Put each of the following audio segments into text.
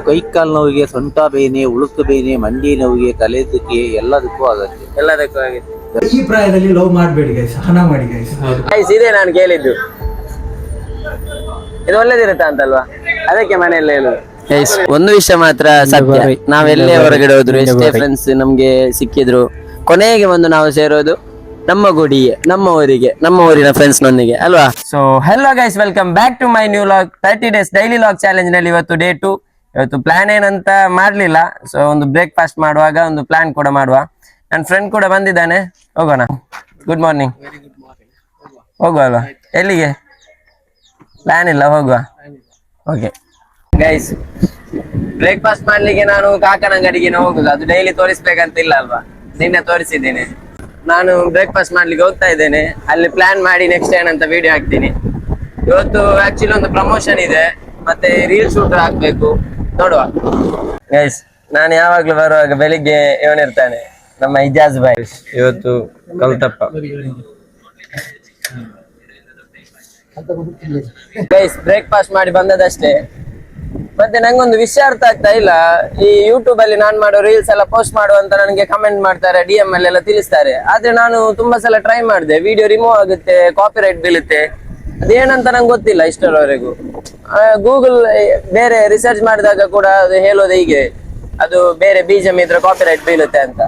ಕೈಕಾಲು ನೋವಿಗೆ, ಸೊಂಟ ಬೇನೆ, ಉಳುಕು ಬೇನೆ, ಮಂಡಿ ನೋವಿಗೆ, ತಲೆದಕ್ಕೆ ಎಲ್ಲದಕ್ಕೂ ಆಗುತ್ತೆ. ಈ ಪ್ರಾಯದಲ್ಲಿ ಲವ್ ಮಾಡಬೇಡಿ ಗೈಸ್, ಹಣ ಮಾಡಿ ಗೈಸ್. ಇದೇ ನಾನು ಕೇಳಿದ್ದು, ಇದು ಒಳ್ಳೇದಿರುತ್ತಾ ಅಂತಲ್ವಾ, ಅದಕ್ಕೆ ಮನೆಯಲ್ಲ ಹೇಳುದು. ಒಂದು ವಿಷಯ ಮಾತ್ರ ಸತ್ಯ, ನಾವೆಲ್ಲೇ ಹೊರಗಡೆ ಹೋದ್ರು, ಎಷ್ಟೇ ಫ್ರೆಂಡ್ಸ್ ನಮ್ಗೆ ಸಿಕ್ಕಿದ್ರು, ಕೊನೆಗೆ ಒಂದು ನಾವು ಸೇರೋದು ನಮ್ಮ ಗುಡಿಗೆ, ನಮ್ಮ ಊರಿಗೆ, ನಮ್ಮ ಊರಿನ ಫ್ರೆಂಡ್ಸ್ ನೊಂದಿಗೆ ಅಲ್ವಾ. So hello guys, welcome back to my new vlog 30 days daily vlog challenge ನಲ್ಲಿ. ಇವತ್ತು ಡೇ 2. ಇವತ್ತು ಪ್ಲಾನ್ ಏನಂತ ಮಾಡ್ಲಿಲ್ಲ, ಸೊ ಒಂದು ಬ್ರೇಕ್ಫಾಸ್ಟ್ ಮಾಡುವಾಗ ಒಂದು ಪ್ಲಾನ್ ಕೂಡ ಮಾಡುವ. ನನ್ನ ಫ್ರೆಂಡ್ ಕೂಡ ಬಂದಿದ್ದಾನೆ, ಹೋಗೋಣ. Good morning. ಹೋಗುವ ಅಲ್ವಾ, ಎಲ್ಲಿಗೆ ಪ್ಲಾನ್ ಇಲ್ಲ, ಹೋಗುವ. ಓಕೆ ಗೈಸ್, ಬ್ರೇಕ್ಫಾಸ್ಟ್ ಮಾಡ್ಲಿಕ್ಕೆ ನಾನು ಕಾಕನ ಅಂಗಡಿಗೆ ಹೋಗುದು. ಅದು ಡೈಲಿ ತೋರಿಸ್ಬೇಕಂತ ಇಲ್ಲ ಅಲ್ವಾ, ನಿನ್ನೆ ತೋರಿಸಿದ್ದೇನೆ. ನಾನು ಬ್ರೇಕ್ಫಾಸ್ಟ್ ಮಾಡ್ಲಿಕ್ಕೆ ಹೋಗ್ತಾ ಇದ್ದೇನೆ, ಅಲ್ಲಿ ಪ್ಲಾನ್ ಮಾಡಿ ನೆಕ್ಸ್ಟ್ ಏನಂತ ವಿಡಿಯೋ ಹಾಕ್ತೀನಿ. ಇವತ್ತು ಆಕ್ಚುಲಿ ಒಂದು ಪ್ರಮೋಷನ್ ಇದೆ, ಮತ್ತೆ ರೀಲ್ ಶೂಟ್ ಹಾಕ್ಬೇಕು, ನೋಡುವ ಗೈಸ್. ನಾನು ಯಾವಾಗ್ಲೂ ಬರುವಾಗ ಬೆಳಿಗ್ಗೆ ಇವನಿರ್ತಾನೆ, ನಮ್ಮ ಇಜಾಜ್ ಬಾಯ್. ಇವತ್ತು ಕಲ್ತಪ್ಪ ಗೈಸ್. ಬ್ರೇಕ್ಫಾಸ್ಟ್ ಮಾಡಿ ಬಂದದಷ್ಟೇ. ಮತ್ತೆ ನಂಗೊಂದು ವಿಷಯ ಅರ್ಥ ಆಗ್ತಾ ಇಲ್ಲ, ಈ ಯೂಟ್ಯೂಬ್ ಅಲ್ಲಿ ನಾನ್ ಮಾಡೋ ರೀಲ್ಸ್ ಎಲ್ಲ ಪೋಸ್ಟ್ ಮಾಡುವಂತ ನನಗೆ ಕಮೆಂಟ್ ಮಾಡ್ತಾರೆ, DM ಅಲ್ಲೆಲ್ಲ ತಿಳಿಸ್ತಾರೆ. ಆದ್ರೆ ನಾನು ತುಂಬಾ ಸಲ ಟ್ರೈ ಮಾಡಿದೆ, ವಿಡಿಯೋ ರಿಮೂವ್ ಆಗುತ್ತೆ, ಕಾಪಿರೈಟ್ ಬೀಳುತ್ತೆ. ಅದೇನಂತ ನಂಗೆ ಗೊತ್ತಿಲ್ಲ ಇಷ್ಟರವರೆಗೂ. ಗೂಗಲ್ ಬೇರೆ ರಿಸರ್ಚ್ ಮಾಡಿದಾಗ ಕೂಡ ಅದು ಹೇಳೋದು ಹೀಗೆ, ಅದು ಬೇರೆ BGM ಇದ್ರೆ ಕಾಪಿರೈಟ್ ಬೀಳುತ್ತೆ ಅಂತ.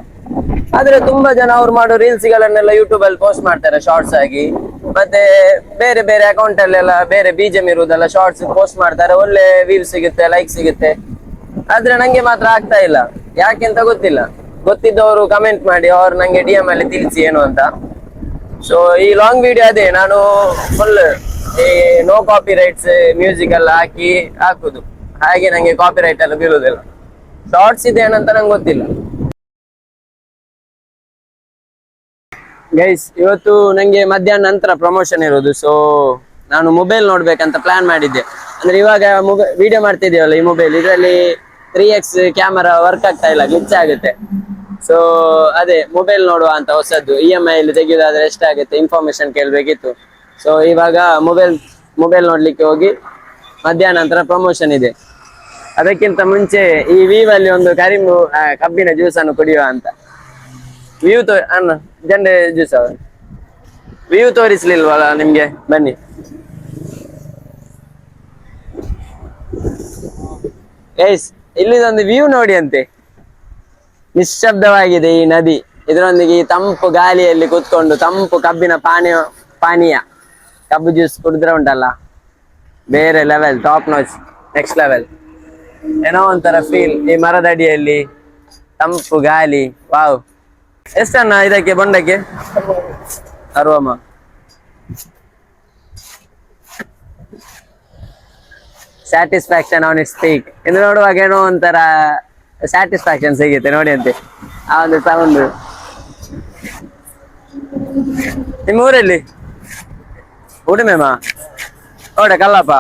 ಆದ್ರೆ ತುಂಬಾ ಜನ ಅವ್ರು ಮಾಡೋ ರೀಲ್ಸ್ ಗಳನ್ನೆಲ್ಲ ಯೂಟ್ಯೂಬ್ ಅಲ್ಲಿ ಪೋಸ್ಟ್ ಮಾಡ್ತಾರೆ ಶಾರ್ಟ್ಸ್ ಆಗಿ, ಮತ್ತೆ ಬೇರೆ ಬೇರೆ ಅಕೌಂಟ್ ಅಲ್ಲೆಲ್ಲ ಬೇರೆ BGM ಇರುವುದೆಲ್ಲ ಶಾರ್ಟ್ಸ್ ಪೋಸ್ಟ್ ಮಾಡ್ತಾರೆ, ಒಳ್ಳೆ ವ್ಯೂ ಸಿಗುತ್ತೆ, ಲೈಕ್ ಸಿಗುತ್ತೆ. ಆದ್ರೆ ನಂಗೆ ಮಾತ್ರ ಆಗ್ತಾ ಇಲ್ಲ, ಯಾಕೆಂತ ಗೊತ್ತಿಲ್ಲ. ಗೊತ್ತಿದ್ದವರು ಕಮೆಂಟ್ ಮಾಡಿ, ಅವ್ರು ನಂಗೆ DM ಅಲ್ಲಿ ತಿಳಿಸಿ ಏನು ಅಂತ. ಸೊ ಈ ಲಾಂಗ್ ವಿಡಿಯೋ ಅದೇ, ನಾನು ಫುಲ್ ಈ ನೋ ಕಾಪಿ ರೈಟ್ಸ್ ಮ್ಯೂಸಿಕ್ ಎಲ್ಲ ಹಾಕಿ ಹಾಕುದು, ಹಾಗೆ ನಂಗೆ ಕಾಪಿ ರೈಟ್ ಎಲ್ಲ ಬೀಳುದಿಲ್ಲ. ಶಾರ್ಟ್ಸ್ ಇದೆ ಏನಂತ ನಂಗೆ ಗೊತ್ತಿಲ್ಲ ಗೈಸ್. ಇವತ್ತು ನಂಗೆ ಮಧ್ಯಾಹ್ನ ನಂತರ ಪ್ರಮೋಷನ್ ಇರೋದು, ಸೊ ನಾನು ಮೊಬೈಲ್ ನೋಡ್ಬೇಕಂತ ಪ್ಲಾನ್ ಮಾಡಿದ್ದೆ. ಅಂದ್ರೆ ಇವಾಗ ವಿಡಿಯೋ ಮಾಡ್ತಿದ್ದೀವಲ್ಲ, ಈ ಮೊಬೈಲ್ ಇದರಲ್ಲಿ 3x ಕ್ಯಾಮರಾ ವರ್ಕ್ ಆಗ್ತಾ ಇಲ್ಲ, ಗ್ಲಿಚ್ ಆಗುತ್ತೆ. ಸೊ ಅದೇ ಮೊಬೈಲ್ ನೋಡುವ ಅಂತ ಹೊಸದ್ದು. EMI ಅಲ್ಲಿ ತೆಗೆಯೋದಾದ್ರೆ ಎಷ್ಟಾಗುತ್ತೆ ಇನ್ಫಾರ್ಮೇಶನ್ ಕೇಳ್ಬೇಕಿತ್ತು. ಸೊ ಇವಾಗ ಮೊಬೈಲ್ ನೋಡ್ಲಿಕ್ಕೆ ಹೋಗಿ, ಮಧ್ಯಾಹ್ನ ನಂತರ ಪ್ರಮೋಷನ್ ಇದೆ. ಅದಕ್ಕಿಂತ ಮುಂಚೆ ಈ ವೀವ್ ಅಲ್ಲಿ ಒಂದು ಕಬ್ಬಿನ ಜ್ಯೂಸ್ ಅನ್ನು ಕುಡಿಯುವ ಅಂತ. ವ್ಯೂ ಅನ್ನ ಜಂಡೆ ಜ್ಯೂಸ್ ವ್ಯೂ ತೋರಿಸ್ಲಿಲ್ವಲ್ಲ ನಿಮ್ಗೆ, ಬನ್ನಿ. ಗೈಸ್, ಇಲ್ಲಿದೊಂದು ವ್ಯೂ ನೋಡಿ ಅಂತೆ, ನಿಶ್ಶಬ್ದವಾಗಿದೆ ಈ ನದಿ. ಇದರೊಂದಿಗೆ ಈ ತಂಪು ಗಾಳಿಯಲ್ಲಿ ಕೂತ್ಕೊಂಡು ತಂಪು ಕಬ್ಬಿನ ಪಾನೀಯ ಕಬ್ಬು ಜ್ಯೂಸ್ ಕುಡಿದ್ರೆ ಉಂಟಲ್ಲ, ಬೇರೆ level, top notch, next level. ಏನೋ ಒಂಥರ ಫೀಲ್ ಈ ಮರದಡಿಯಲ್ಲಿ ತಂಪು ಗಾಳಿ. ವಾವ್. ಎಷ್ಟನ್ನ ಇದಕ್ಕೆ ಬೊಂಡಕ್ಕೆ? 60. Satisfaction on its peak. ಇನ್ನು ನೋಡುವಾಗ ಏನೋ ಒಂಥರ ಸ್ಯಾಟಿಸ್ಫ್ಯಾಕ್ಷನ್ ಸಿಗುತ್ತೆ ನೋಡಿ ಅಂತೆ, ಆ ಒಂದು ಸೌಂಡ್. ನಿಮ್ಮ ಊರಲ್ಲಿ ಉಡುಮೆಮಾ ಓಡ ಕಲ್ಲಪ್ಪ?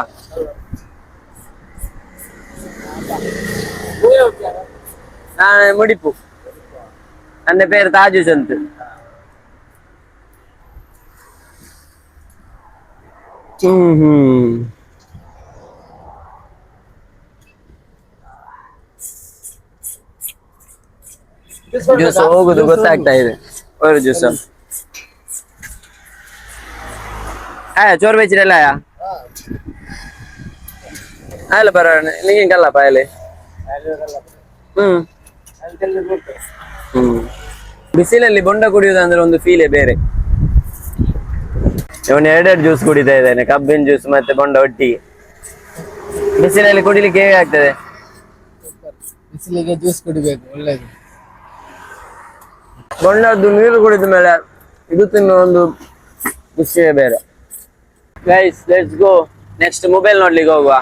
ನಾನು ಮುಡಿಪು, ನನ್ನ ಪೇರು ತಾಜು ಸಂತು. ಜ್ಯೂಸ್ ಹೋಗುದು ಗೊತ್ತಾಗ್ತಾ ಇದೆ. ஒரு ಜ್ಯೂಸ್ ಚೋರ್ ಬೆಚ್ಚಿರಲ್ಲ ಅಲ್ಲ ಬರೋಣ ನೀನ್ ಕಲ್ಲಪ್ಪ ಅಲ್ಲಿ. ಬಿಸಿಲಲ್ಲಿ ಬೊಂಡ ಕುಡಿಯುವುದಂದ್ರೆ ಒಂದು ಫೀಲೇ ಬೇರೆ. ಇವನು 2 ಜ್ಯೂಸ್ ಕುಡಿತಾ ಇದ್ದಾನೆ, ಕಬ್ಬಿನ ಜ್ಯೂಸ್ ಮತ್ತೆ ಬೊಂಡ ಒಟ್ಟಿಗೆ. ಬಿಸಿಲಲ್ಲಿ ಕುಡಿಲಿಕ್ಕೆ ಹೇಗೆ ಆಗ್ತದೆ? ಬಿಸಿಲಿಗೆ ಜ್ಯೂಸ್ ಕುಡಿಬೇಕು, ಒಳ್ಳೇದು. ಬೊಂಡದ್ದು ನೀರು ಕುಡಿದ ಮೇಲೆ ಇದು ತಿನ್ನೋ ಒಂದು ವಿಷಯ ಬೇರೆ. Guys, let's go. Next mobile ನೋಡ್ಲಿಕ್ಕೆ ಹೋಗುವ.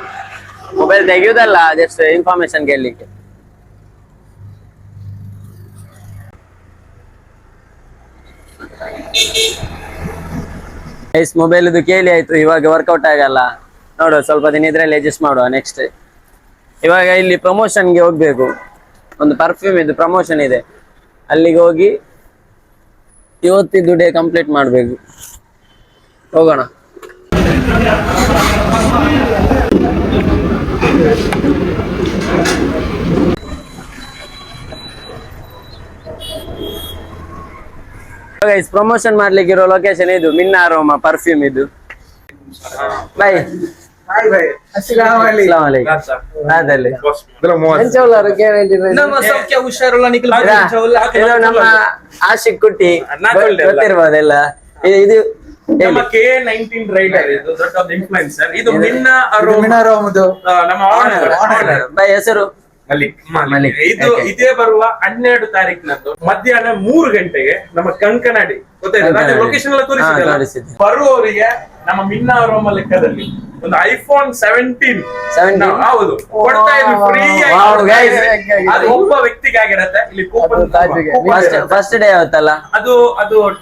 ಮೊಬೈಲ್ ತೆಗೆಯುವುದಲ್ಲ, ಜಸ್ಟ್ ಇನ್ಫಾರ್ಮೇಶನ್ ಕೇಳಲಿಕ್ಕೆ. ಗೈಸ್, ಮೊಬೈಲ್ ಇದು ಕೇಳಿ ಆಯ್ತು, ಇವಾಗ ವರ್ಕೌಟ್ ಆಗಲ್ಲ. ನೋಡುವ, ಸ್ವಲ್ಪ ದಿನ ಇದ್ರಲ್ಲಿ ಅಡ್ಜಸ್ಟ್ ಮಾಡುವ. ನೆಕ್ಸ್ಟ್ ಇವಾಗ ಇಲ್ಲಿ ಪ್ರಮೋಷನ್ಗೆ ಹೋಗ್ಬೇಕು, ಒಂದು ಪರ್ಫ್ಯೂಮ್ ಇದು ಪ್ರಮೋಷನ್ ಇದೆ, ಅಲ್ಲಿಗೆ ಹೋಗಿ ಇವತ್ತಿದ್ದು ಡೇ ಕಂಪ್ಲೀಟ್ ಮಾಡಬೇಕು. ಹೋಗೋಣ. ಗೈಸ್ ಪ್ರಮೋಷನ್ ಮಾಡ್ಲಿಕ್ಕೆ ಇರೋ ಲೊಕೇಶನ್ ಇದು ಮಿನ್ನ ಅರೋಮಾ ಪರ್ಫ್ಯೂಮ್ ಇದು. ಬೈ ಅದಲ್ಲಿ ನಮ್ಮ ಆಶಿಕ್ ಕುಟ್ಟಿ ಗೊತ್ತಿರ್ಬೋದೆಲ್ಲ. ಇದು K19 ರೈಡರ್, ಇದು ದೊಡ್ಡ ಇನ್ಫ್ಲುಯೆನ್ಸರ್. ಇದು ಮಿನ್ನ ನಮ್ಮ ಬೈ ಹೆಸರು ಮಲಿಕ್. ಇದು ಇದೇ ಬರುವ 12 ತಾರೀಕಿನಂದು ಮಧ್ಯಾಹ್ನ 3 ಗಂಟೆಗೆ ನಮ್ಮ ಕಂಕನಾಡಿ ಗೊತ್ತಾಯ್ತು ಲೊಕೇಶನ್ ಎಲ್ಲ ತೋರಿಸಿದೆ. ಬರುವವರಿಗೆ ನಮ್ಮ ಮಿನ್ನ ಅರೋಮಾ ಲೆಕ್ಕದಲ್ಲಿ ಒಂದು ಐಫೋನ್ 17 ಹೌದು ಕೊಡ್ತಾ ಇದ್ವಿ ಫ್ರೀ ಆಗಿ. ಅದು ಒಬ್ಬ ವ್ಯಕ್ತಿಗಾಗಿರತ್ತೆ. ಇಲ್ಲಿ ಕೂಪನ್ ಫಸ್ಟ್ ಡೇ ಯಾವತ್ತಲ್ಲ ಅದು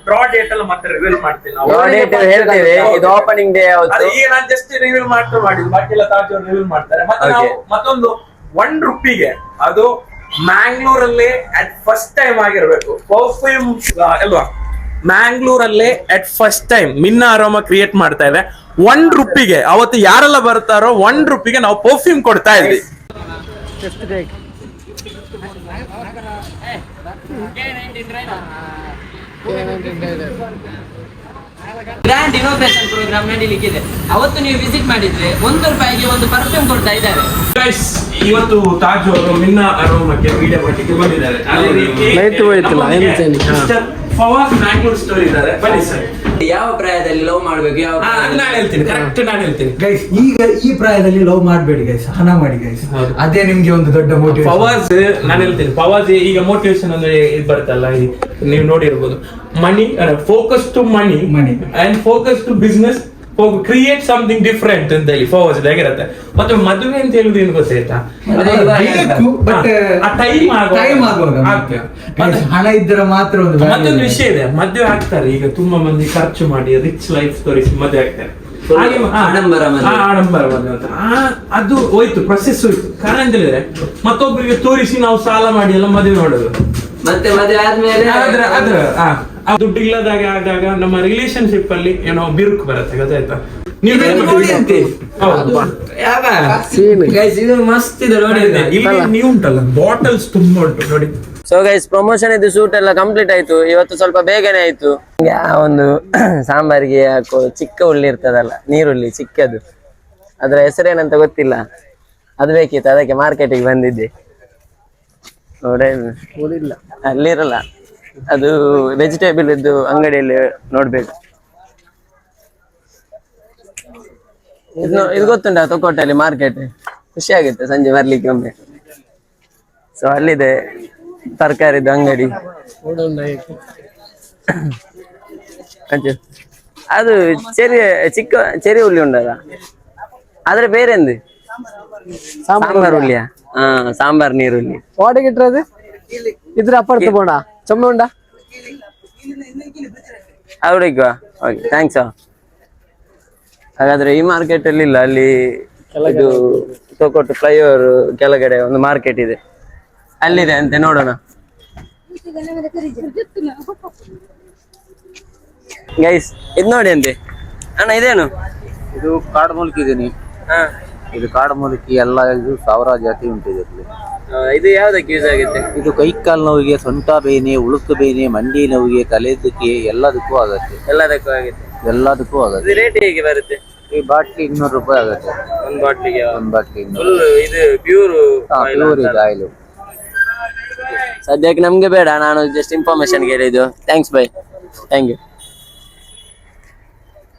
ಡ್ರಾ ಡೇಟ್ ಎಲ್ಲ ಮತ್ತೆ ರಿವೀಲ್ ಮಾಡ್ತೀನಿ ನಾವು. ಡ್ರಾ ಡೇಟ್ ಹೇಳ್ತೇವೆ. ಇದು ಓಪನಿಂಗ್ ಡೇ ಯಾವತ್ತು ಈಗ ನಾನು ಜಸ್ಟ್ ರಿವೀಲ್ ಮಾಡಿದ್ದು, ಬಾಕಿ ಎಲ್ಲ ತಾಜ್ ಅವರು ರಿವೀಲ್ ಮಾಡ್ತಾರೆ. ಮತ್ತೆ ನಾವು ಮತ್ತೊಂದು ₹1 ಅದು ಮ್ಯಾಂಗ್ಳೂರಲ್ಲೇ ಅಟ್ ಫಸ್ಟ್ ಟೈಮ್ ಆಗಿರ್ಬೇಕು ಪರ್ಫ್ಯೂಮ್ ಅಲ್ವಾ. ಮ್ಯಾಂಗ್ಳೂರಲ್ಲೇ ಅಟ್ ಫಸ್ಟ್ ಟೈಮ್ ಮಿನ್ನ ಅರೋಮಾ ಕ್ರಿಯೇಟ್ ಮಾಡ್ತಾ ಇದೆ. ₹1 ಅವತ್ತು ಯಾರೆಲ್ಲ ಬರ್ತಾರೋ ₹1 ನಾವು ಪರ್ಫ್ಯೂಮ್ ಕೊಡ್ತಾ ಇದ್ವಿ. ಗ್ರ್ಯಾಂಡ್ ಇನೋಗ್ರೇಷನ್ ಪ್ರೋಗ್ರಾಮ್ ನಡೀಲಿಕ್ಕಿದೆ. ಅವತ್ತು ನೀವು ವಿಸಿಟ್ ಮಾಡಿದ್ರೆ ₹1 ಒಂದು ಪರ್ಫ್ಯೂಮ್ ಕೊಡ್ತಾ ಇದ್ದಾರೆ. ಇವತ್ತು ತಾಜ್ ಅವರು ಮಿನ್ನ ಅರೋಮಾಕ್ಕೆ ವಿಡಿಯೋ ಮಾಡ್ಲಿಕ್ಕೆ ಬಂದಿದ್ದಾರೆ. ಫವಾದ್ ಮ್ಯಾಂಗ್ಳೂರ್ ಸ್ಟೋರಿ ಇದ್ದಾರೆ. ಬನ್ನಿ ಸರ್. ಯಾವ ಪ್ರಾಯದಲ್ಲಿ ಲವ್ ಮಾಡ್ಬೇಕು, ಯಾವ ನಾನು ಹೇಳ್ತೀನಿ ಕರೆಕ್ಟ್. ನಾನು ಹೇಳ್ತೀನಿ ಗೈಸ್, ಈಗ ಈ ಪ್ರಾಯದಲ್ಲಿ ಲವ್ ಮಾಡಬೇಡಿ ಗೈಸ್, ಹಣ ಮಾಡಿ ಗೈಸ್. ಅದೇ ನಿಮ್ಗೆ ಒಂದು ದೊಡ್ಡ ಮೋಟಿವೇಶನ್. ಫವಾಜ್ ನಾನು ಹೇಳ್ತೀನಿ, ಫವಾಜ್ ಈಗ ಮೋಟಿವೇಶನ್ ಅಂದ್ರೆ ಇದು ಬರ್ತಲ್ಲ, ನೀವು ನೋಡಿರ್ಬೋದು. Money focus to money and focus to business, create something different ಅಂತ ಹೇಳಿ ಫವಾಜ್ ಆಗಿರತ್ತೆ. ಮತ್ತೆ ಮದುವೆ ಅಂತ ಹೇಳುದು ಏನು ಗೊತ್ತಾಯ್ತಾ, ಹಣ ಇದ್ರೆ ಮಾತ್ರ. ಮತ್ತೊಂದು ವಿಷಯ ಇದೆ, ಮದುವೆ ಆಗ್ತಾರೆ ಈಗ ತುಂಬಾ ಮಂದಿ ಖರ್ಚು ಮಾಡಿ ರಿಚ್ ಲೈಫ್ ತೋರಿಸಿ ಮದುವೆ ಆಗ್ತಾರೆ. ಆಡಂಬರ ಮದುವೆ ಅಂತ ಅದು ಹೋಯ್ತು, ಪ್ರೊಸೆಸ್ ಹೋಯ್ತು. ಕಾರಣ ಅಂತ ಹೇಳಿದ್ರೆ ಮತ್ತೊಬ್ಬರಿಗೆ ತೋರಿಸಿ ನಾವು ಸಾಲ ಮಾಡಿ ಎಲ್ಲ ಮದುವೆ ಮಾಡೋದು. ಮತ್ತೆ ಮದುವೆ ಆದ್ಮೇಲೆ ದುಡ್ಡು ಇಲ್ಲದಾಗ ಆದಾಗ ನಮ್ಮ ರಿಲೇಶನ್ಶಿಪ್ ಅಲ್ಲಿ ಏನೋ ಬಿರುಕು ಬರುತ್ತೆ, ಗೊತ್ತಾಯ್ತಾ. ನೀವು ಮಸ್ತ್ ಇದೆ ನೋಡಿ. ನೀವು ಉಂಟಲ್ಲ ಬಾಟಲ್ಸ್ ತುಂಬಾ ಉಂಟು ನೋಡಿ. ಸೊ ಗೈಸ್ ಪ್ರಮೋಷನ್ ಇದು ಶೂಟ್ ಎಲ್ಲ ಕಂಪ್ಲೀಟ್ ಆಯ್ತು. ಇವತ್ತು ಸ್ವಲ್ಪ ಬೇಗನೆ ಆಯ್ತು. ಒಂದು ಸಾಂಬಾರಿಗೆ ಹಾಕೋ ಚಿಕ್ಕ ಉಳ್ಳಿ ಇರ್ತದಲ್ಲ, ನೀರುಳ್ಳಿ ಚಿಕ್ಕದು, ಅದ್ರ ಹೆಸರೇನಂತ ಗೊತ್ತಿಲ್ಲ, ಅದು ಬೇಕಿತ್ತು. ಅದಕ್ಕೆ ಮಾರ್ಕೆಟಿಗೆ ಬಂದಿದ್ದೆ. ಅಲ್ಲಿರಲ್ಲ, ಅದು ವೆಜಿಟೇಬಲ್ ಇದ್ದು ಅಂಗಡಿಯಲ್ಲಿ ನೋಡ್ಬೇಕು. ಇದು ಗೊತ್ತುಂಟ ತೊಕ್ಕೋಟಲ್ಲಿ ಮಾರ್ಕೆಟ್, ಖುಷಿ ಆಗುತ್ತೆ ಸಂಜೆ ಬರ್ಲಿಕ್ಕೆ ಒಮ್ಮೆ. ಸೊ ಅಲ್ಲಿದೆ ತರಕಾರಿದ್ದು ಅಂಗಡಿ. ಅದು ಚಿಕ್ಕ ಚೆರಿ ಉಳ್ಳಿ ಉಂಟಲ್ಲ, ಆದ್ರೆ ಬೇರೆಂದು ಸಾಂಬಾರ್ ಉಳ್ಳಿಯ ಸಾಂಬಾರ್ ನೀರುಳ್ಳಿ ಓಡಗಿಟ್ರದು ಇದ್ರ ಅಪ್ಪರ್ತು ಬೋಣ ಚೊಮ್ಮೆ ಉಂಡ ಅವ್ರಿಗ. Okay thanks. ಹಾಗಾದ್ರೆ ಈ ಮಾರ್ಕೆಟ್ ಅಲ್ಲಿ ಇಲ್ಲ, ಅಲ್ಲಿ ಇದು ತೊಕೊಟ್ಟು ಫ್ಲೈಓವರ್ ಕೆಳಗಡೆ ಒಂದು ಮಾರ್ಕೆಟ್ ಇದೆ, ಅಲ್ಲಿದೆ ಅಂತೆ. ನೋಡೋಣ ಗೈಸ್, ಇದು ನೋಡಿ ಅಂತೆ. ಅಣ್ಣ ಇದೇನು? ಇದು ಕಾಡ್ಮೂಲಿಕೆ ಇದೀನಿ. ಇದು ಕಾಡ್ಮೂಲಿಕೆ ಎಲ್ಲ ಇದು 1000 ಜಾತಿ ಉಂಟು ಇದರಲ್ಲಿ. ಇದು ಯಾವ್ದಕ್ಕೆ ಯೂಸ್ ಆಗುತ್ತೆ? ಇದು ಕೈಕಾಲು ನೋವಿಗೆ, ಸೊಂಟ ಬೇನೆ, ಉಳುಕು ಬೇನೆ, ಮಂಡಿ ನೋವಿಗೆ, ತಲೆದಕ್ಕೆ ಎಲ್ಲದಕ್ಕೂ ಆಗುತ್ತೆ. ಎಲ್ಲದಕ್ಕೂ ಆಗುತ್ತೆ. ಎಲ್ಲದಕ್ಕೂ ಆಗುತ್ತೆ. ಇದು ರೇಟ್ ಹೇಗೆ ಬರುತ್ತೆ? ಈ ಬಾಟ್ಲಿ ₹200 ಆಗುತ್ತೆ. ಒಂದು ಬಾಟ್ಲಿಗೆ? ಒಂದು ಬಾಟ್ಲಿ ಇದು ಪ್ಯೂರ್ ಆಯಿಲ್. ಸದ್ಯಕ್ಕೆ ನಮ್ಗೆ ಬೇಡ, ನಾನು ಜಸ್ಟ್ ಇನ್ಫಾರ್ಮೇಶನ್ ಹೇಳಿದ್ದು. Thanks bye, thank you.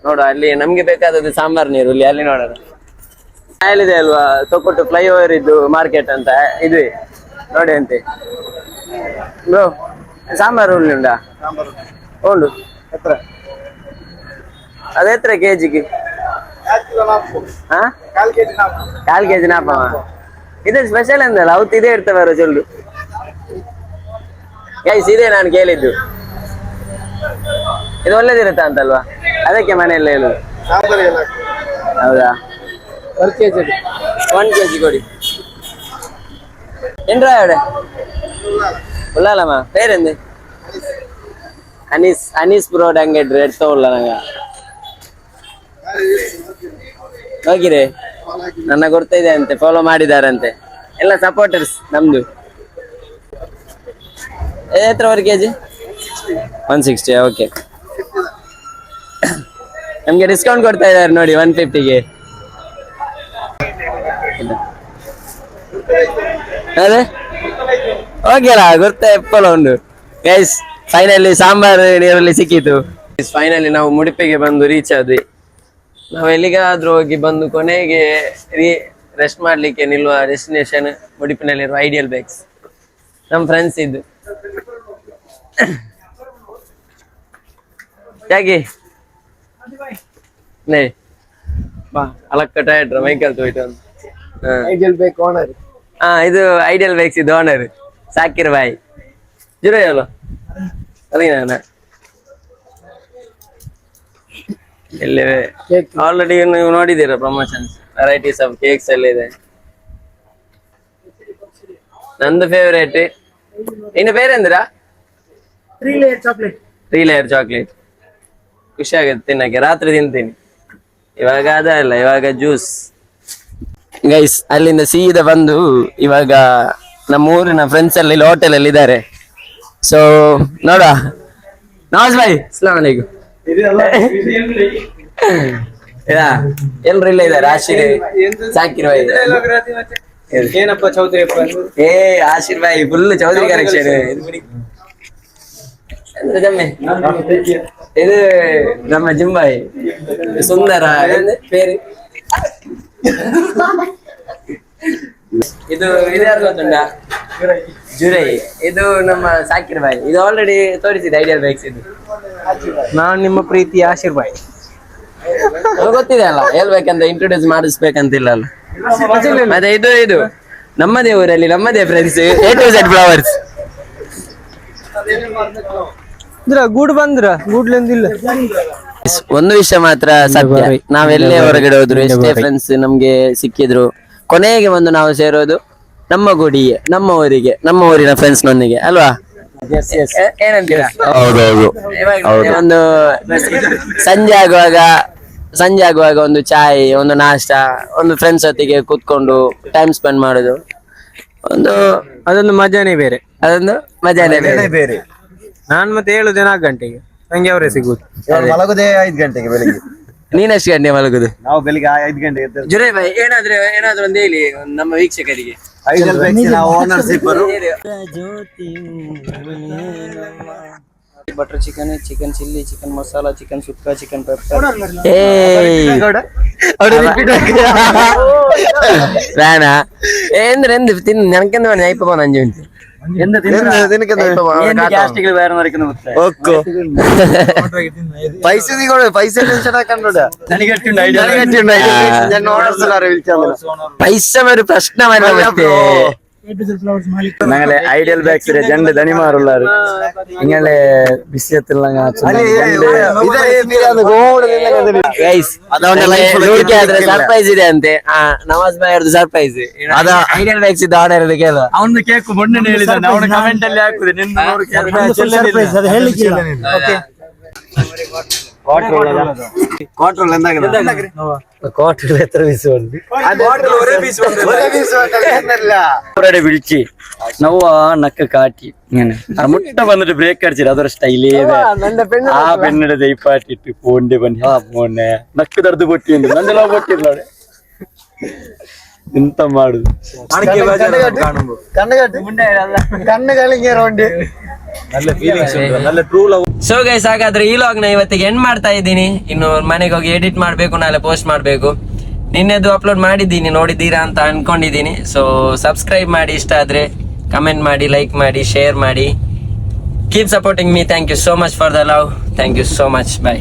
ನೋಡು ಅಲ್ಲಿ ನಮ್ಗೆ ಬೇಕಾದದ್ದು ಸಾಂಬಾರ್ ನೀರುಳ್ಳಿ, ಅಲ್ಲಿ ನೋಡೋಣ. ಇದೆ ಅಲ್ವಾ ತೊಕೊಟ್ಟು ಫ್ಲೈಓವರ್ ಇದ್ದು ಮಾರ್ಕೆಟ್ ಅಂತ, ಇದುವೇ ನೋಡಿ ಅಂತೆ ಬ್ರೋ. ಸಾಂಬಾರ್ ಉಳ್ಳಿ ಉಂಟಾ? ಉಂಟು. ಅದು ಎತ್ತರ ಕೆಜಿಗೆ? 4 kg ನಾಪ. ಇದು ಸ್ಪೆಷಲ್ ಅಂದಲ್ಲ, ಅವತ್ತು ಇದೇ ಇರ್ತವ ಚೊಲ್ಲು ಗೈಸ್. ಇದೇ ನಾನು ಕೇಳಿದ್ದು, ಇದು ಒಳ್ಳೇದಿರುತ್ತ ಅಂತಲ್ವಾ, ಅದಕ್ಕೆ ಮನೆಯಲ್ಲ ಹೇಳುದು. ಹೌದಾ? 1 kg ಕೊಡಿ. ಎಂಡ್ರಾಯಡೆ ಉಳ್ಳಾಲಮ್ಮ ಪೇರೆಂದು ಅನೀಸ್ ಬ್ರೋಡ್ ಅಂಗಡಿ ಎಡ್ತಾ ಉಳ್ಳ ನಂಗ ಹೋಗಿರಿ. ನನ್ನ ಗೊತ್ತಿದೆ ಅಂತೆ, ಫಾಲೋ ಮಾಡಿದಾರಂತೆ ಎಲ್ಲ ಸಪೋರ್ಟರ್ಸ್ ನಮ್ದು. ಎತ್ರ 1 kg? 160 ಓಕೆ. ನಮ್ಗೆ ಡಿಸ್ಕೌಂಟ್ ಕೊಡ್ತಾ ಇದ್ದಾರೆ ನೋಡಿ 150ಗೆ. ಅದೇ ಓಕೆ ಅಲ್ಲ, ಗೊತ್ತಾ ಎಪ್ಪಲ ಉಂಟು ಗೈಸ್. ಫೈನಲಿ ಸಾಂಬಾರು ನೀರಲ್ಲಿ ಸಿಕ್ಕಿತು. ಫೈನಲಿ ನಾವು ಮುಡಿಪಿಗೆ ಬಂದು ರೀಚ್ ಆದ್ವಿ. ನಾವು ಎಲ್ಲಿಗಾದ್ರೂ ಹೋಗಿ ಬಂದು ಕೊನೆಗೆ ರೆಸ್ಟ್ ಮಾಡ್ಲಿಕ್ಕೆ ನಿಲ್ಲುವ ಡೆಸ್ಟಿನೇಷನ್ ಮುಡಿಪಿನಲ್ಲಿರುವ ಐಡಿಯಲ್ ಬೇಕ್ಸ್. ನಮ್ಮ ಫ್ರೆಂಡ್ಸ್ ಇದ್ದು ಹೇಗೆ ನೇ ಬಾ ಅಲಕ್ಕ ಟೈಟ್ ಮೈಕಲ್ ತೋಯ್ತು ಅಂತ. ಐಡಿಯಲ್ ಬೇಕು ಓನರ್. ಇದು ಐಡಿಯಲ್ ಬೇಕ್ಸ್ ಇದು ಓನರ್ ಸಾಕಿರ್ ಬಾಯ್ ಜುರೋ ಅಲ್ಲ ಅದೇ ನಾನು ಇಲ್ಲಿ ಆಲ್ರೆಡಿ ನೀವು ನೋಡಿದ್ದೀರಾ ಪ್ರಮೋಷನ್ಸ್, ವೆರೈಟೀಸ್ ಆಫ್ ಕೇಕ್ಸ್ ಎಲ್ಲ ಇದೆ. ನಂದು ಫೇವರೇಟ್ ಇನ್ನು ಬೇರೆ ಅಂದ್ರ 3 ಲೇಯರ್ ಚಾಕ್ಲೇಟ್. 3 ಲೇಯರ್ ಚಾಕ್ಲೇಟ್ ಖುಷಿ ಆಗುತ್ತೆ ತಿನ್ನಕ್ಕೆ. ರಾತ್ರಿ ತಿಂತೀನಿ. ಇವಾಗ ಅದಲ್ಲ, ಇವಾಗ ಜ್ಯೂಸ್. ಗೈಸ್ ಅಲ್ಲಿಂದ ಸೀದಾ ಬಂದು ಇವಾಗ ನಮ್ಮ ಊರಿನ ಫ್ರೆಂಡ್ಸ್ ಎಲ್ಲ ಇಲ್ಲಿ ಹೋಟೆಲ್ ಅಲ್ಲಿ ಇದ್ದಾರೆ. ಸೊ ನೋಡುವ. ನವಾಜ್ ಭಾಯ್ ಅಸ್ಲಾಂ ಅಲೈಕುಂ. ಎಲ್ರು ಇಲ್ಲ ಇದ್ದಾರೆ. ಆಶೀರ್ ಸಾಕಿರ್ ಭಾಯ್ ಏನಪ್ಪ ಚೌಧರಿ ಏ ಆಶೀರ್ ಭಾಯ್ ಫುಲ್ ಚೌಧರಿ ಕನೆಕ್ಷನ್. ಇದು ನಮ್ಮ ಜಿಂಬಾಯಿ ಸುಂದರ ಪೇರು. ಇದು ಯಾರು ಗೊತ್ತುಂಟಾ? ಜುರೈ. ಇದು ನಮ್ಮ ಸಾಕಿರ್ ಭಾಯ್. ಇದು ಆಲ್ರೆಡಿ ತೋರಿಸಿದೆ ಐಡಿಯಲ್ ಬೇಕ್ಸ್. ಇದು ನಾನು ನಿಮ್ಮ ಪ್ರೀತಿ ಆಶೀರ್ ಭಾಯ್. ಗೊತ್ತಿದೆ ಅಲ್ಲ, ಹೇಳ್ಬೇಕಂತ ಇಂಟ್ರೊಡ್ಯೂಸ್ ಮಾಡಿಸ್ಬೇಕಂತಿಲ್ಲ ಅಲ್ಲ. ಮತ್ತೆ ಇದು ನಮ್ಮದೇ ಊರಲ್ಲಿ ನಮ್ಮದೇ friends A to Z flowers. ಗೂಡ್ ಬಂದ್ರ ಗೂಡ್ಲಿಂದಿಲ್ಲ. ಒಂದು ವಿಷಯ ಮಾತ್ರ ಸತ್ಯ, ನಾವೆಲ್ಲೇ ಹೊರಗಡೆ ಹೋದ್ರು, ಎಷ್ಟೇ ಫ್ರೆಂಡ್ಸ್ ನಮ್ಗೆ ಸಿಕ್ಕಿದ್ರು, ಕೊನೆಗೆ ಒಂದು ನಾವು ಸೇರೋದು ನಮ್ಮ ಗುಡಿಗೆ, ನಮ್ಮ ಊರಿಗೆ, ನಮ್ಮ ಊರಿನ ಫ್ರೆಂಡ್ಸ್ ನೊಂದಿಗೆ ಅಲ್ವಾ? ಏನಂತೀರಾ? ಒಂದು ಸಂಜೆ ಆಗುವಾಗ ಒಂದು ಚಾಯ್, ಒಂದು ನಾಷ್ಟ, ಒಂದು ಫ್ರೆಂಡ್ಸ್ ಹೊತ್ತಿಗೆ ಕೂತ್ಕೊಂಡು ಟೈಮ್ ಸ್ಪೆಂಡ್ ಮಾಡೋದು ಅದೊಂದು ಮಜಾನೇ ಬೇರೆ. ಅದೊಂದು ಮಜಾನೇ ಬೇರೆ. ನಾನ್ ಮತ್ತೆ 7 ದಿನ 4 ಗಂಟೆಗೆ ನಂಗೆ ಅವರೇ ಸಿಗುದು. ಮಲಗುದೇ 5 ಗಂಟೆಗೆ ಬೆಳಿಗ್ಗೆ. ನೀನೆಷ್ಟು ಗಂಟೆ ಮಲಗುದು? ನಾವು ಬೆಳಿಗ್ಗೆ 5 ಗಂಟೆಗೆ ಎದ್ದೇವೆ. ಜುರೈ ಭಾಯ್ ಏನಾದ್ರೂ ಒಂದು ಹೇಳಿ ನಮ್ಮ ವೀಕ್ಷಕರಿಗೆ. ಐಡಿಯಲ್ ಬೇಕ್ಸ್ ನಾವು ownership butter chicken, chicken chilli, chicken masala, chicken sukka, chicken pepper. ಬೇಡ ಎಂದ್ರೆ ತಿನ್ ನನಕೆಂದು ನೈಪ ನಂಜು ಉಂಟು. പൈസ ഒരു പ്രശ്നമല്ല. ഞങ്ങളെ ഐഡിയൽ ബാക്സിലെ രണ്ട് ധനിമാരുള്ളാറ് നിങ്ങളെ വിഷയത്തിൽ ಸರ್ಪ್ರೈಸ್ ಇದೆ ಅಂತೆ. ನವಾಜ್ ಭಾಯ್ ಅವ್ರದ್ದು ಸರ್ಪ್ರೈಸ್. ಐಡಿಯಲ್ ಬ್ಯಾಗ್ಸ್ ಇದ್ದು ಆರ್ಡರ್ ಇರೋದು ಕೇಳ. ಅವನು ಕೇಕು ಮೊನ್ನೆ ಹೇಳಿದ್ದಾನೆ, ಅವನ ಕಮೆಂಟ್ ಅಲ್ಲಿ ಹಾಕುದು വിളിച്ച് നവ നക്ക കാട്ടി ഇങ്ങനെ മുട്ട വന്നിട്ട് ബ്രേക്ക് അടിച്ചിട്ട് അതൊരു സ്റ്റൈലേ ആ പെണ്ണിടെ ദൈപ്പാട്ടിട്ട് പോണ്ടി പണി ആ മോനെ നക്ക് തടുത്ത് പൊട്ടിയുണ്ട് നല്ലെല്ലാം പൊട്ടിയില്ല അവിടെ ಎಂತ ಮಾಡುದು ಕಣ್ಣು ಕಲಿಂಗೇರೋಂಡಿ നല്ല ಫೀಲಿಂಗ್ಸ್ ಉಂಟು, നല്ല ಟ್ರೂ ಲವ್. ಸೊ ಗೈಸ್ ಹಾಗಾದ್ರೆ ಈ ಲಾಗ್ ನ ಇವತ್ತಿಗೆ ಎಂಡ್ ಮಾಡ್ತಾ ಇದ್ದೀನಿ. ಇನ್ನು ಮನೆಗೆ ಹೋಗಿ ಎಡಿಟ್ ಮಾಡ್ಬೇಕು, ನಾಳೆ ಪೋಸ್ಟ್ ಮಾಡ್ಬೇಕು. ನಿನ್ನೆದು ಅಪ್ಲೋಡ್ ಮಾಡಿದ್ದೀನಿ, ನೋಡಿದ್ದೀರಾ ಅಂತ ಅನ್ಕೊಂಡಿದ್ದೀನಿ. ಸೊ ಸಬ್ಸ್ಕ್ರೈಬ್ ಮಾಡಿ, ಇಷ್ಟ ಆದ್ರೆ ಕಮೆಂಟ್ ಮಾಡಿ, ಲೈಕ್ ಮಾಡಿ, ಶೇರ್ ಮಾಡಿ. Keep supporting me. Thank you so much for the love. Thank you so much. By.